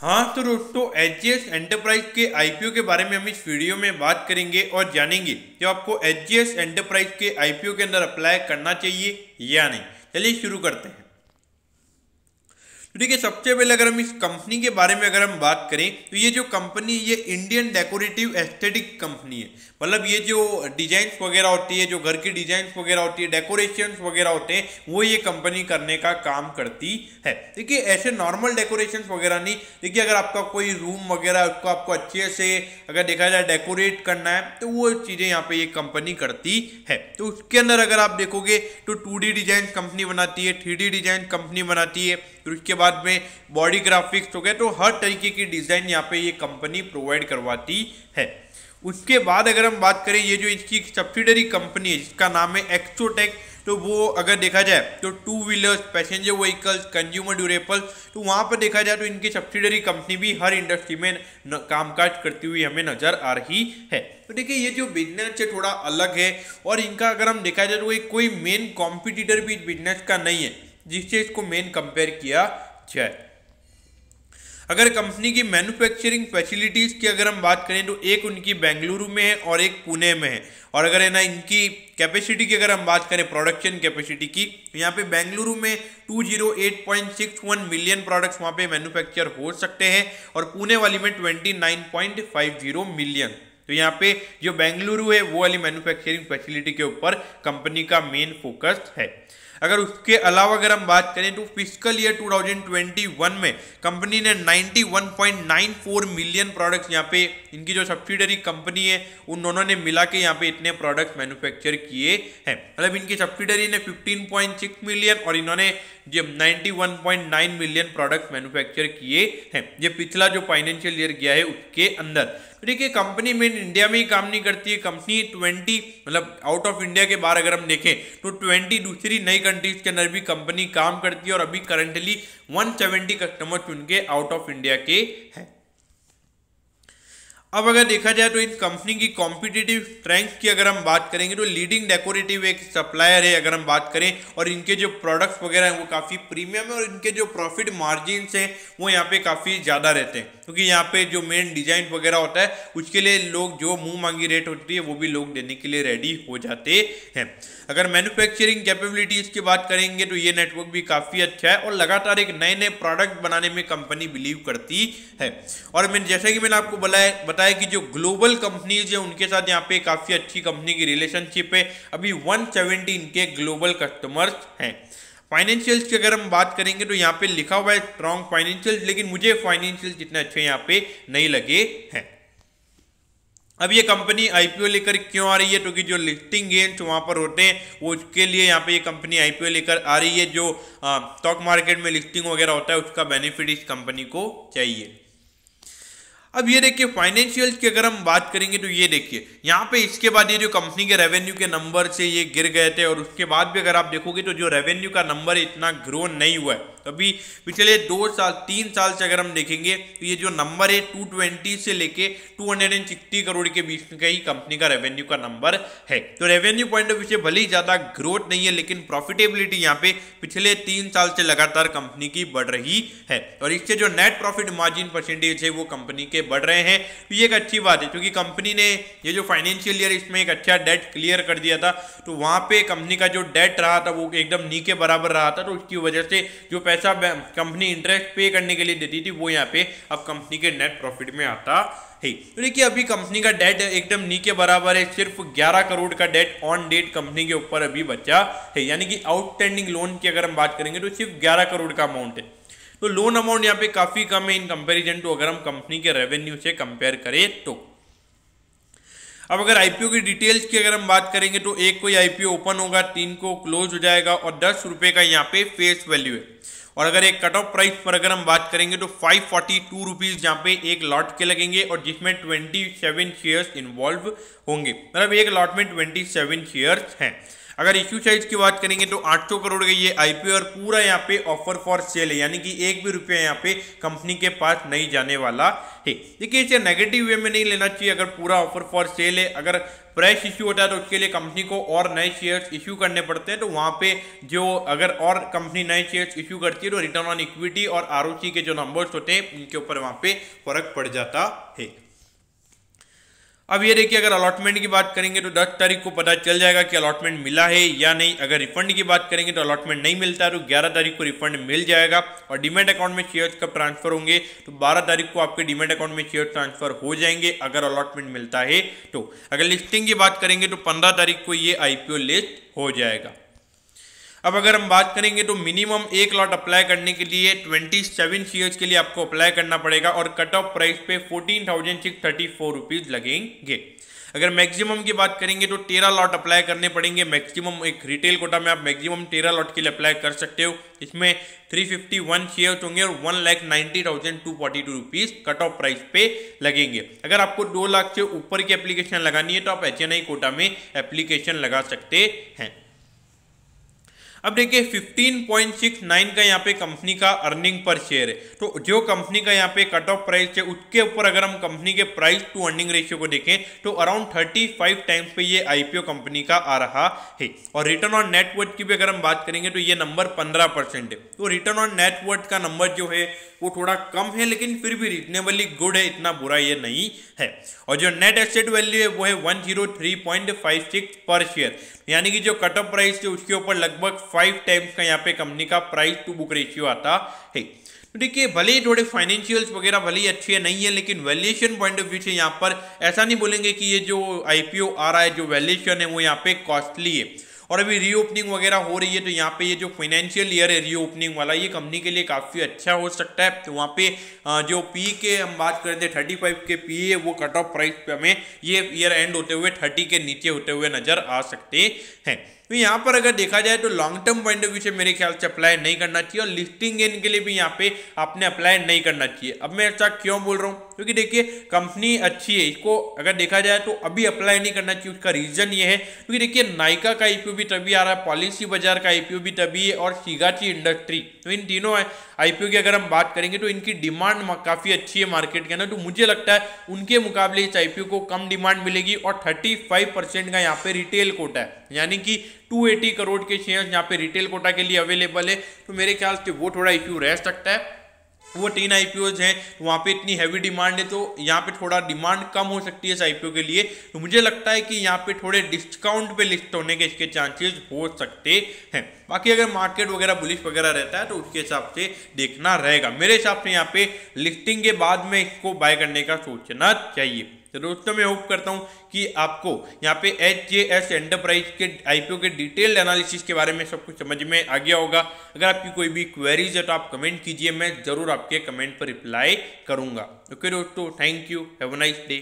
हाँ तो दोस्तों, एचजीएस एंटरप्राइज के आईपीओ के बारे में हम इस वीडियो में बात करेंगे और जानेंगे कि आपको एचजीएस एंटरप्राइज के आईपीओ के अंदर अप्लाई करना चाहिए या नहीं। चलिए शुरू करते हैं। तो देखिए, सबसे पहले अगर हम इस कंपनी के बारे में अगर हम बात करें तो ये जो कंपनी, ये इंडियन डेकोरेटिव एस्थेटिक कंपनी है। मतलब ये जो डिजाइन्स वगैरह होती है, जो घर की डिजाइन्स वगैरह होती है, डेकोरेशंस वगैरह होते हैं, वो ये कंपनी करने का काम करती है। देखिए, ऐसे नॉर्मल डेकोरेशंस वगैरह नहीं। देखिए, अगर आपका कोई रूम वगैरह उसको आपको अच्छे से अगर देखा जाए डेकोरेट करना है तो वो चीज़ें यहाँ पे ये कंपनी करती है। तो उसके अंदर अगर आप देखोगे तो 2D डिजाइन कंपनी बनाती है, 3D डिजाइन कंपनी बनाती है, फिर उसके बाद में बॉडी ग्राफिक्स हो गया, तो हर तरीके की डिजाइन यहाँ पे ये कंपनी प्रोवाइड करवाती है। उसके बाद अगर हम बात करें, ये जो इसकी सब्सिडरी कंपनी है जिसका नाम है एक्सोटेक, तो वो अगर देखा जाए तो two wheelers, passenger vehicles, consumer durable, तो वहाँ पर देखा जाए तो इनकी सब्सिडरी कंपनी भी हर इंडस्ट्री में कामकाज करती हुई हमें नजर आ रही है। तो देखिए, ये जो बिजनेस है थोड़ा अलग है और इनका अगर हम देखा जाए तो कोई मेन कॉम्पिटिटर भी इस बिजनेस का नहीं है जिससे इसको मेन कंपेयर किया जाए। अगर कंपनी की मैन्युफैक्चरिंग फैसिलिटीज की अगर हम बात करें तो एक उनकी बेंगलुरु में है और एक पुणे में है। और अगर है ना इनकी कैपेसिटी की अगर हम बात करें, प्रोडक्शन कैपेसिटी की, तो यहाँ पे बेंगलुरु में 208.61 मिलियन प्रोडक्ट्स वहाँ पे मैन्युफैक्चर हो सकते हैं और पुणे वाली में 29.50 मिलियन। तो यहाँ पे जो बेंगलुरु है वो वाली मैन्युफैक्चरिंग फैसिलिटी के ऊपर कंपनी का मेन फोकस है। अगर उसके अलावा अगर हम बात करें तो फिस्कल ईयर 2021 में कंपनी ने 91.94 मिलियन प्रोडक्ट्स, यहाँ पे इनकी जो सब्सिडरी कंपनी है उन दोनों ने मिला के यहाँ पे इतने प्रोडक्ट्स मैन्युफैक्चर किए हैं। मतलब इनकी सब्सिडरी ने 15.6 मिलियन और इन्होंने जो 91.9 मिलियन प्रोडक्ट्स मैन्युफैक्चर किए हैं। ये पिछला जो फाइनेंशियल ईयर गया है उसके अंदर। देखिए, कंपनी मेन इंडिया में ही काम नहीं करती है। कंपनी 20 मतलब आउट ऑफ इंडिया के बाहर अगर हम देखें तो 20 दूसरी नई कंट्रीज के अंदर भी कंपनी काम करती है और अभी करंटली 170 कस्टमर्स उनके आउट ऑफ इंडिया के हैं। अब अगर देखा जाए तो इन कंपनी की कॉम्पिटिटिव स्ट्रेंथ की अगर हम बात करेंगे तो लीडिंग डेकोरेटिव एक सप्लायर है अगर हम बात करें, और इनके जो प्रोडक्ट्स वगैरह हैं वो काफ़ी प्रीमियम है और इनके जो प्रॉफिट मार्जिन हैं वो यहाँ पे काफ़ी ज़्यादा रहते हैं, क्योंकि यहाँ पे जो मेन डिजाइन वगैरह होता है उसके लिए लोग जो मुंह मांगी रेट होती है वो भी लोग देने के लिए रेडी हो जाते हैं। अगर मैन्युफैक्चरिंग कैपेबिलिटीज़ की बात करेंगे तो ये नेटवर्क भी काफ़ी अच्छा है और लगातार एक नए नए प्रोडक्ट बनाने में कंपनी बिलीव करती है। और मैं जैसा कि मैंने आपको बताया कि जो ग्लोबल कंपनीज है उनके साथ यहाँ पे काफ़ी अच्छी कंपनी की रिलेशनशिप है। अभी 170 इनके ग्लोबल कस्टमर्स हैं। फाइनेंशियल्स की अगर हम बात करेंगे तो यहाँ पे लिखा हुआ है स्ट्रॉन्ग फाइनेंशियल्स, लेकिन मुझे फाइनेंशियल्स जितने अच्छे यहाँ पे नहीं लगे हैं। अब ये कंपनी आईपीओ लेकर क्यों आ रही है? क्योंकि जो लिस्टिंग गेन्स वहाँ पर होते हैं वो उसके लिए यहाँ पे ये कंपनी आईपीओ लेकर आ रही है। जो स्टॉक मार्केट में लिस्टिंग वगैरह होता है उसका बेनिफिट इस कंपनी को चाहिए। अब ये देखिए, फाइनेंशियल्स की अगर हम बात करेंगे तो ये देखिए यहाँ पे इसके बाद ये जो कंपनी के रेवेन्यू के नंबर से ये गिर गए थे और उसके बाद भी अगर आप देखोगे तो जो रेवेन्यू का नंबर इतना ग्रो नहीं हुआ है। तो अभी पिछले 3 साल से अगर हम देखेंगे तो ये जो नंबर है 220 से लेके 260 करोड़ के बीच में ही कंपनी का रेवेन्यू का नंबर है। तो रेवेन्यू पॉइंट ऑफ व्यू से भले ही ज़्यादा ग्रोथ नहीं है, लेकिन प्रॉफिटेबिलिटी यहाँ पे पिछले 3 साल से लगातार कंपनी की बढ़ रही है और इससे जो नेट प्रॉफिट मार्जिन परसेंटेज है वो कंपनी के बढ़ रहे हैं। तो ये एक अच्छी बात है, क्योंकि कंपनी ने ये जो फाइनेंशियल ईयर इसमें एक अच्छा डेट क्लियर कर दिया था। तो वहाँ पे कंपनी का जो डेट रहा था वो एकदम नी के बराबर रहा था, तो उसकी वजह से जो पैसा कंपनी इंटरेस्ट पे करने के लिए देती थी वो यहाँ पे अब कंपनी के नेट प्रॉफिट में आता है। तो देखिए, अभी कंपनी का डेट एकदम नी के बराबर है। सिर्फ 11 करोड़ का डेट ऑन डेट कंपनी के ऊपर अभी बचा है, यानी कि आउटस्टैंडिंग लोन की अगर हम बात करेंगे तो सिर्फ 11 करोड़ का अमाउंट है। तो लोन अमाउंट यहाँ पे काफी कम है इन कंपैरिजन टू अगर हम कंपनी के रेवेन्यू से कंपेयर करें तो। अब अगर आईपीओ की डिटेल्स की अगर हम बात करेंगे तो एक कोई आईपीओ ओपन होगा, 3 को क्लोज हो जाएगा और 10 रुपए का यहाँ पे फेस वैल्यू है। और अगर एक कट ऑफ प्राइस पर अगर हम बात करेंगे तो 542 रुपीज यहाँ पे एक लॉट के लगेंगे और जिसमें 27 शेयर्स इन्वॉल्व होंगे। मतलब एक लॉट में 27 शेयर्स हैं। अगर इश्यू साइज की बात करेंगे तो 800 करोड़ का ये आईपीओ और पूरा यहाँ पे ऑफर फॉर सेल है, यानी कि एक भी रुपया यहाँ पे कंपनी के पास नहीं जाने वाला है। देखिए इसे नेगेटिव वे में नहीं लेना चाहिए। अगर पूरा ऑफर फॉर सेल है, अगर प्राइस इश्यू होता है तो उसके लिए कंपनी को और नए शेयर्स इश्यू करने पड़ते हैं, तो वहां पे जो अगर और कंपनी नए शेयर्स इश्यू करती है तो रिटर्न ऑन इक्विटी और आरओसी के जो नंबर्स होते हैं इनके ऊपर वहां पे फर्क पड़ जाता है। अब ये देखिए अगर अलॉटमेंट की बात करेंगे तो 10 तारीख को पता चल जाएगा कि अलॉटमेंट मिला है या नहीं। अगर रिफंड की बात करेंगे तो अलॉटमेंट नहीं मिलता है तो 11 तारीख को रिफंड मिल जाएगा। और डीमैट अकाउंट में शेयर्स कब ट्रांसफर होंगे तो 12 तारीख को आपके डीमैट अकाउंट में शेयर ट्रांसफर हो जाएंगे अगर अलॉटमेंट मिलता है तो। अगर लिस्टिंग की बात करेंगे तो 15 तारीख को ये आईपीओ लिस्ट हो जाएगा। अब अगर हम बात करेंगे तो मिनिमम 1 लॉट अप्लाई करने के लिए 27 शेयर्स के लिए आपको अप्लाई करना पड़ेगा और कट ऑफ प्राइस पे 14,634 रुपीज लगेंगे। अगर मैक्सिमम की बात करेंगे तो 13 लॉट अप्लाई करने पड़ेंगे मैक्सिमम। एक रिटेल कोटा में आप मैक्सिमम 13 लॉट के लिए अप्लाई कर सकते हो। इसमें 351 शेयर्स होंगे और 1,90,242 रुपीज कट ऑफ प्राइस पे लगेंगे। अगर आपको 2 लाख से ऊपर की एप्लीकेशन लगानी है तो आप HNI कोटा में एप्लीकेशन लगा सकते हैं। अब देखिए 15.69 का यहाँ पे कंपनी का अर्निंग पर शेयर है, तो जो कंपनी का यहाँ पे कट ऑफ प्राइस है उसके ऊपर अगर हम कंपनी के प्राइस टू अर्निंग रेशियो को देखें तो अराउंड 35 टाइम्स पे ये आईपीओ कंपनी का आ रहा है। और रिटर्न ऑन नेटवर्थ की भी अगर हम बात करेंगे तो ये नंबर 15% है। तो रिटर्न ऑन नेटवर्थ का नंबर जो है वो थोड़ा कम है लेकिन फिर भी रिजनेबली गुड है, इतना बुरा ये नहीं है। और जो नेट एसेट वैल्यू है वो है 103.56 पर शेयर, यानी कि जो कट ऑफ प्राइस है उसके ऊपर लगभग 5 टाइम्स का यहाँ पे कंपनी का प्राइस टू बुक रेशियो आता है। तो देखिए भले ही थोड़े फाइनेंशियल्स वगैरह भले ही अच्छे नहीं है लेकिन वैल्यूएशन पॉइंट ऑफ व्यू से यहाँ पर ऐसा नहीं बोलेंगे कि ये जो आईपीओ आ रहा है जो वैल्यूएशन है वो यहाँ पे कॉस्टली है। और अभी रीओपनिंग वगैरह हो रही है तो यहाँ पे ये जो फाइनेंशियल ईयर है रीओपनिंग वाला ये कंपनी के लिए काफ़ी अच्छा हो सकता है। तो वहाँ पे जो पी के हम बात करते हैं 35 के पी है वो कट ऑफ प्राइस पे हमें ये ईयर एंड होते हुए 30 के नीचे होते हुए नजर आ सकते हैं। तो यहाँ पर अगर देखा जाए तो long term point of view से मेरे ख्याल से अप्लाई नहीं करना चाहिए और लिस्टिंग गेन के लिए भी यहाँ पे आपने अप्लाई नहीं करना चाहिए। अब मैं ऐसा क्यों बोल रहा हूँ क्योंकि देखिए कंपनी अच्छी है, इसको अगर देखा जाए तो अभी अप्लाई नहीं करना चाहिए। उसका रीजन ये है क्योंकि देखिए नायका का आईपीओ भी तभी आ रहा है, पॉलिसी बाजार का आईपीओ भी तभी है और शिगाची इंडस्ट्री, तो इन तीनों आईपीओ की अगर हम बात करेंगे तो इनकी डिमांड काफ़ी अच्छी है मार्केट के अंदर। तो मुझे लगता है उनके मुकाबले इस आईपीओ को कम डिमांड मिलेगी और 35% का यहाँ पे रिटेल कोटा है, यानी कि 280 करोड़ के शेयर्स यहाँ पे रिटेल कोटा के लिए अवेलेबल है। तो मेरे ख्याल से वो थोड़ा इश्यू रह सकता है। वो 3 आईपीओज हैं तो वहाँ पे इतनी हैवी डिमांड है तो यहाँ पे थोड़ा डिमांड कम हो सकती है इस आईपीओ के लिए। तो मुझे लगता है कि यहाँ पे थोड़े डिस्काउंट पे लिस्ट होने के इसके चांसेस हो सकते हैं। बाकी अगर मार्केट वगैरह बुलिश वगैरह रहता है तो उसके हिसाब से देखना रहेगा। मेरे हिसाब से यहाँ पे लिस्टिंग के बाद में इसको बाय करने का सोचना चाहिए। तो दोस्तों मैं होप करता हूँ कि आपको यहाँ पे HJS एंटरप्राइज के आईपीओ के डिटेल्ड एनालिसिस के बारे में सब कुछ समझ में आ गया होगा। अगर आपकी कोई भी क्वेरीज है तो आप कमेंट कीजिए, मैं जरूर आपके कमेंट पर रिप्लाई करूंगा। ओके दोस्तों, thank you, have a nice day.